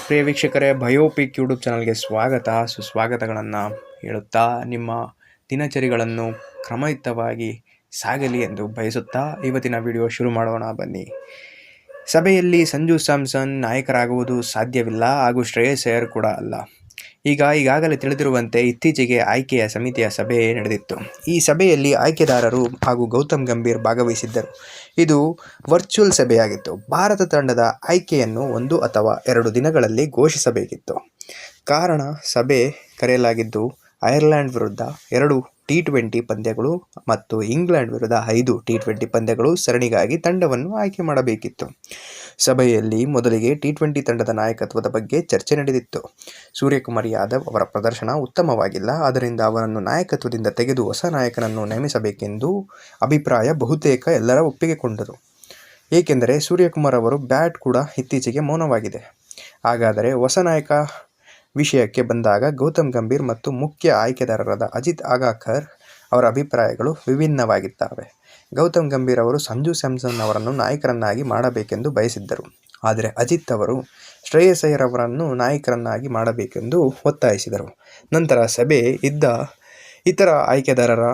ಪ್ರಿಯ ವೀಕ್ಷಕರೇ, biopic YouTube ಚಾನಲ್ಗೆ ಸ್ವಾಗತ ಸುಸ್ವಾಗತಗಳನ್ನು ಹೇಳುತ್ತಾ ನಿಮ್ಮ ದಿನಚರಿಗಳನ್ನು ಕ್ರಮಯುತವಾಗಿ ಸಾಗಲಿ ಎಂದು ಬಯಸುತ್ತಾ ಇವತ್ತಿನ ವಿಡಿಯೋ ಶುರು ಮಾಡೋಣ ಬನ್ನಿ. ಸಭೆಯಲ್ಲಿ ಸಂಜು ಸ್ಯಾಮ್ಸನ್ ನಾಯಕರಾಗುವುದು ಸಾಧ್ಯವಿಲ್ಲ ಹಾಗೂ ಶ್ರೇಯಸ್ ಅಯ್ಯರ್ ಕೂಡ ಅಲ್ಲ. ಈಗಾಗಲೇ ತಿಳಿದಿರುವಂತೆ ಇತ್ತೀಚೆಗೆ ಆಯ್ಕೆಯ ಸಮಿತಿಯ ಸಭೆ ನಡೆದಿತ್ತು. ಈ ಸಭೆಯಲ್ಲಿ ಆಯ್ಕೆದಾರರು ಹಾಗೂ ಗೌತಮ್ ಗಂಭೀರ್ ಭಾಗವಹಿಸಿದ್ದರು. ಇದು ವರ್ಚುವಲ್ ಸಭೆಯಾಗಿತ್ತು. ಭಾರತ ತಂಡದ ಆಯ್ಕೆಯನ್ನು 1 ಅಥವಾ 2 ದಿನಗಳಲ್ಲಿ ಘೋಷಿಸಬೇಕಿತ್ತು. ಕಾರಣ, ಸಭೆ ಕರೆಯಲಾಗಿದ್ದು ಐರ್ಲೆಂಡ್ ವಿರುದ್ಧ 2 T20 ಪಂದ್ಯಗಳು ಮತ್ತು ಇಂಗ್ಲೆಂಡ್ ವಿರುದ್ಧ 5 T20 ಪಂದ್ಯಗಳು ಸರಣಿಗಾಗಿ ತಂಡವನ್ನು ಆಯ್ಕೆ ಮಾಡಬೇಕಿತ್ತು. ಸಭೆಯಲ್ಲಿ ಮೊದಲಿಗೆ T20 ತಂಡದ ನಾಯಕತ್ವದ ಬಗ್ಗೆ ಚರ್ಚೆ ನಡೆದಿತ್ತು. ಸೂರ್ಯಕುಮಾರ್ ಯಾದವ್ ಅವರ ಪ್ರದರ್ಶನ ಉತ್ತಮವಾಗಿಲ್ಲ, ಆದ್ದರಿಂದ ಅವರನ್ನು ನಾಯಕತ್ವದಿಂದ ತೆಗೆದು ಹೊಸ ನಾಯಕನನ್ನು ನೇಮಿಸಬೇಕೆಂದು ಅಭಿಪ್ರಾಯ ಬಹುತೇಕ ಎಲ್ಲರ ಒಪ್ಪಿಗೆಗೊಂಡರು. ಏಕೆಂದರೆ ಸೂರ್ಯಕುಮಾರ್ ಅವರು ಬ್ಯಾಟ್ ಕೂಡ ಇತ್ತೀಚೆಗೆ ಮೌನವಾಗಿದೆ. ಹಾಗಾದರೆ ಹೊಸ ನಾಯಕ ವಿಷಯಕ್ಕೆ ಬಂದಾಗ ಗೌತಮ್ ಗಂಭೀರ್ ಮತ್ತು ಮುಖ್ಯ ಆಯ್ಕೆದಾರರಾದ ಅಜಿತ್ ಅಗಾಕರ್ ಅವರ ಅಭಿಪ್ರಾಯಗಳು ವಿಭಿನ್ನವಾಗಿದ್ದಾವೆ. ಗೌತಮ್ ಗಂಭೀರ್ ಅವರು ಸಂಜು ಸ್ಯಾಮ್ಸನ್ ಅವರನ್ನು ನಾಯಕರನ್ನಾಗಿ ಮಾಡಬೇಕೆಂದು ಬಯಸಿದ್ದರು. ಆದರೆ ಅಜಿತ್ ಅವರು ಶ್ರೇಯಸ್ ಅಯ್ಯರ್ ಅವರನ್ನು ನಾಯಕರನ್ನಾಗಿ ಮಾಡಬೇಕೆಂದು ಒತ್ತಾಯಿಸಿದರು. ನಂತರ ಸಭೆ ಇದ್ದ ಇತರ ಆಯ್ಕೆದಾರರ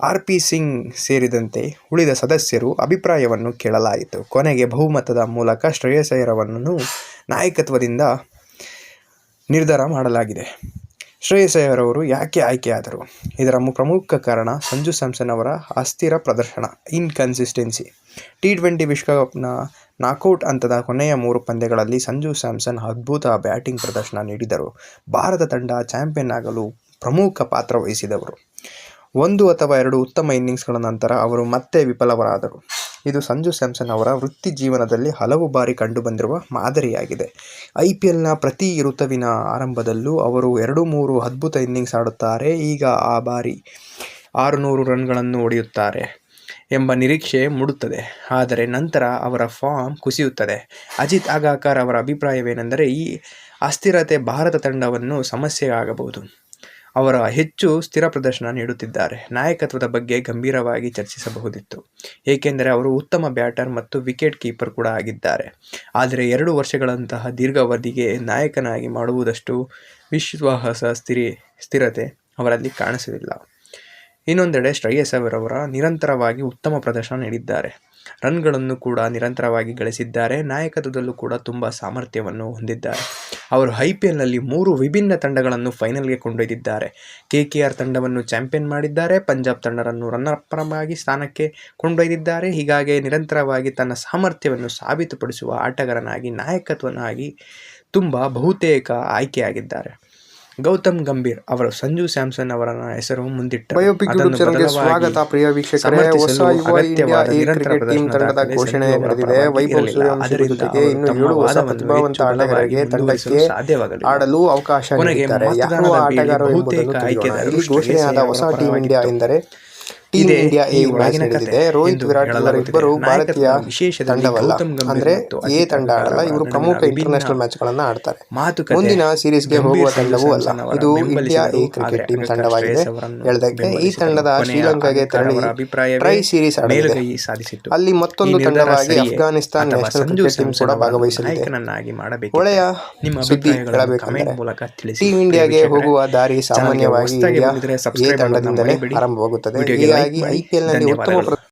RP ಸಿಂಗ್ ಸೇರಿದಂತೆ ಉಳಿದ ಸದಸ್ಯರು ಅಭಿಪ್ರಾಯವನ್ನು ಕೇಳಲಾಯಿತು. ಕೊನೆಗೆ ಬಹುಮತದ ಮೂಲಕ ಶ್ರೇಯಸ್ ಅಯ್ಯರ್ ಅವರನ್ನು ನಾಯಕತ್ವದಿಂದ ನಿರ್ಧಾರ ಮಾಡಲಾಗಿದೆ. ಶ್ರೇಯಸ್ ಅಯ್ಯರ್ ಅವರು ಯಾಕೆ ಆಯ್ಕೆಯಾದರು? ಇದರ ಪ್ರಮುಖ ಕಾರಣ ಸಂಜು ಸ್ಯಾಮ್ಸನ್ ಅವರ ಅಸ್ಥಿರ ಪ್ರದರ್ಶನ, ಇನ್ಕನ್ಸಿಸ್ಟೆನ್ಸಿ. T20 ವಿಶ್ವಕಪ್ನ ನಾಕೌಟ್ ಹಂತದ ಕೊನೆಯ 3 ಪಂದ್ಯಗಳಲ್ಲಿ ಸಂಜು ಸ್ಯಾಮ್ಸನ್ ಅದ್ಭುತ ಬ್ಯಾಟಿಂಗ್ ಪ್ರದರ್ಶನ ನೀಡಿದರು. ಭಾರತ ತಂಡ ಚಾಂಪಿಯನ್ ಆಗಲು ಪ್ರಮುಖ ಪಾತ್ರ ವಹಿಸಿದವರು. 1 ಅಥವಾ 2 ಉತ್ತಮ ಇನ್ನಿಂಗ್ಸ್ಗಳ ನಂತರ ಅವರು ಮತ್ತೆ ವಿಫಲರಾದರು. ಇದು ಸಂಜು ಸ್ಯಾಮ್ಸನ್ ಅವರ ವೃತ್ತಿ ಜೀವನದಲ್ಲಿ ಹಲವು ಬಾರಿ ಕಂಡುಬಂದಿರುವ ಮಾದರಿಯಾಗಿದೆ. IPLನ ಪ್ರತಿ ಋತುವಿನ ಆರಂಭದಲ್ಲೂ ಅವರು 2-3 ಅದ್ಭುತ ಇನ್ನಿಂಗ್ಸ್ ಆಡುತ್ತಾರೆ. ಈಗ ಆ ಬಾರಿ 600 ರನ್ಗಳನ್ನು ಹೊಡೆಯುತ್ತಾರೆ ಎಂಬ ನಿರೀಕ್ಷೆ ಮೂಡುತ್ತದೆ. ಆದರೆ ನಂತರ ಅವರ ಫಾರ್ಮ್ ಕುಸಿಯುತ್ತದೆ. ಅಜಿತ್ ಅಗಾಕರ್ ಅವರ ಅಭಿಪ್ರಾಯವೇನೆಂದರೆ, ಈ ಅಸ್ಥಿರತೆ ಭಾರತ ತಂಡವನ್ನು ಸಮಸ್ಯೆಯಾಗಬಹುದು. ಅವರು ಹೆಚ್ಚು ಸ್ಥಿರ ಪ್ರದರ್ಶನ ನೀಡುತ್ತಿದ್ದಾರೆ. ನಾಯಕತ್ವದ ಬಗ್ಗೆ ಗಂಭೀರವಾಗಿ ಚರ್ಚಿಸಬಹುದಿತ್ತು, ಏಕೆಂದರೆ ಅವರು ಉತ್ತಮ ಬ್ಯಾಟರ್ ಮತ್ತು ವಿಕೆಟ್ ಕೀಪರ್ ಕೂಡ ಆಗಿದ್ದಾರೆ. ಆದರೆ 2 ವರ್ಷಗಳಂತಹ ದೀರ್ಘಾವಧಿಗೆ ನಾಯಕನಾಗಿ ಮಾಡುವುದಷ್ಟು ವಿಶ್ವಾಸ ಸ್ಥಿರತೆ ಅವರಲ್ಲಿ ಕಾಣಿಸಲಿಲ್ಲ. ಇನ್ನೊಂದೆಡೆ ಶ್ರೇಯಸ್ ಅಯ್ಯರ್ ಅವರು ನಿರಂತರವಾಗಿ ಉತ್ತಮ ಪ್ರದರ್ಶನ ನೀಡಿದ್ದಾರೆ. ರನ್ಗಳನ್ನು ಕೂಡ ನಿರಂತರವಾಗಿ ಗಳಿಸಿದ್ದಾರೆ. ನಾಯಕತ್ವದಲ್ಲೂ ಕೂಡ ತುಂಬ ಸಾಮರ್ಥ್ಯವನ್ನು ಹೊಂದಿದ್ದಾರೆ. ಅವರು IPLನಲ್ಲಿ 3 ವಿಭಿನ್ನ ತಂಡಗಳನ್ನು ಫೈನಲ್ಗೆ ಕೊಂಡೊಯ್ದಿದ್ದಾರೆ. KKR ತಂಡವನ್ನು ಚಾಂಪಿಯನ್ ಮಾಡಿದ್ದಾರೆ. ಪಂಜಾಬ್ ತಂಡವನ್ನು ರನ್ನರ್ ಆಗಿ ಸ್ಥಾನಕ್ಕೆ ಕೊಂಡೊಯ್ದಿದ್ದಾರೆ. ಹೀಗಾಗಿ ನಿರಂತರವಾಗಿ ತನ್ನ ಸಾಮರ್ಥ್ಯವನ್ನು ಸಾಬೀತುಪಡಿಸುವ ಆಟಗಾರನಾಗಿ ನಾಯಕತ್ವನಾಗಿ ಬಹುತೇಕ ಆಯ್ಕೆಯಾಗಿದ್ದಾರೆ. ಗೌತಮ್ ಗಂಭೀರ್ ಅವರು ಸಂಜು ಸ್ಯಾಮ್ಸನ್ ಅವರ ಹೆಸರು ಮುಂದಿಟ್ಟರು. ಸ್ವಾಗತ ಪ್ರಿಯ ವೀಕ್ಷಕರೇ. ಹೊಸ ಯುವ ಇಂಡಿಯಾ ಕ್ರಿಕೆಟ್ ಟೀಮ್ ತಂಡದ ಘೋಷಣೆ ನಡೆದಿದೆ. ವೈಭವ್ ಸೂರ್ಯವಂಶಿ ಜೊತೆಗೆ ಇನ್ನು 7 ಹೊಸ ಪ್ರತಿಭಾವಂತ ಆಟಗಾರರಿಗೆ ತಂಡಕ್ಕೆ ಆಡಲು ಅವಕಾಶ ನೀಡಿದ್ದಾರೆ. ಯಾವ ಆಟಗಾರರು ಎಂಬುದನ್ನು ತಿಳಿಯೋಣ. ಇಲ್ಲಿ ಘೋಷಣೆಯಾದ ಹೊಸ ಟೀಮ್ ಇಂಡಿಯಾ ಎಂದರೆ ಟೀಮ್ ಇಂಡಿಯಾ ಎ ಮ್ಯಾಚ್ ನಡೆದಿದೆ. ರೋಹಿತ್, ವಿರಾಟ್ ಇವರಿಬ್ಬರು ಭಾರತೀಯ ತಂಡವಲ್ಲ, ಅಂದ್ರೆ ಎ ತಂಡ ಆಡಲ್ಲ. ಇವರು ಪ್ರಮುಖ ಇಂಟರ್ನ್ಯಾಷನಲ್ ಮ್ಯಾಚ್ ಗಳನ್ನ ಆಡ್ತಾರೆ. ಮುಂದಿನ ಸೀರೀಸ್ಗೆ ಹೋಗುವ ತಂಡವೂ ಅಲ್ಲ. ಇದು ಇಂಡಿಯಾ ಎ ಕ್ರಿಕೆಟ್ ಟೀಮ್ ತಂಡವಾಗಿದೆ. ಹೇಳದಕ್ಕೆ ಈ ತಂಡದ ಶ್ರೀಲಂಕಾಗೆ ತೆರಳಿ ಟ್ರೈ ಸೀರೀಸ್ ಆಡಲಿದೆ. ಅಲ್ಲಿ ಮತ್ತೊಂದು ತಂಡವಾಗಿ ಅಫ್ಘಾನಿಸ್ತಾನ್ ನ್ಯಾಷನಲ್ ಕ್ರಿಕೆಟ್ ಟೀಮ್ ಕೂಡ ಭಾಗವಹಿಸಲಿದೆ. ಒಳ್ಳೆಯ ಸುದ್ದಿ ಹೇಳಬೇಕಂದ್ರೆ ಟೀಮ್ ಇಂಡಿಯಾಗೆ ಹೋಗುವ ದಾರಿ ಸಾಮಾನ್ಯವಾಗಿ ಇಂಡಿಯಾ ಎ ತಂಡದಿಂದಲೇ ಆರಂಭವಾಗುತ್ತದೆ. ಹೀಗಾಗಿ IPLನಲ್ಲಿ ಉತ್ತಮ